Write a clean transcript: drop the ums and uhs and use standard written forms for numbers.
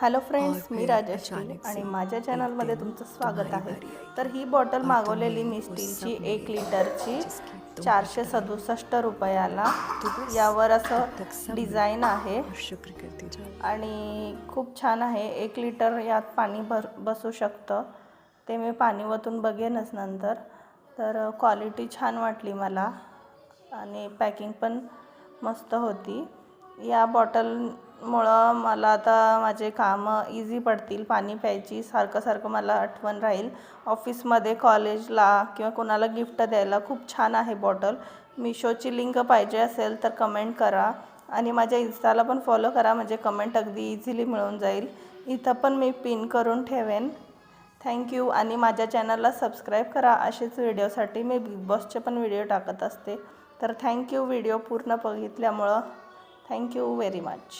Hello friends, मी फिर राजश्री अचानक आणि से माझ्या एक चॅनलमध्ये दिन तुमचं स्वागत तुम्हारी आहे। बारी आई तर ही बॉटल और मागवलेली तुम्हें मी वो स्टीलची सब 1 मिलेगा लिटरची जिसकी तुम हकदार हो। 467 रुपयाला। तो बस यावर असं तब तक सब डिझाईन मिलो आहे और शुक्र करती जाओ। आणि खूप छान आहे। 1 लिटर यात पाणी बसू शकतं। ते मी पाणी वतून बघेनच नंतर। तर क्वालिटी छान वाटली मला आणि पॅकिंग पण मस्त होती। या बॉटलमुळं मला आता माझे कामं इझी पडतील। पाणी प्यायची सारखं मला आठवण राहील। ऑफिसमध्ये, कॉलेजला किंवा कोणाला गिफ्ट द्यायला खूप छान आहे बॉटल। मिशोची लिंक पाहिजे असेल तर कमेंट करा आणि माझ्या इन्स्टाला पण फॉलो करा, म्हणजे कमेंट अगदी इझिली मिळून जाईल। इथं पण मी पिन करून ठेवेन। थँक्यू आणि माझ्या चॅनलला सबस्क्राईब करा। असेच व्हिडिओसाठी मी बिग बॉसचे पण व्हिडिओ टाकत असते। तर थँक्यू व्हिडिओ पूर्ण बघितल्यामुळं। Thank you very much.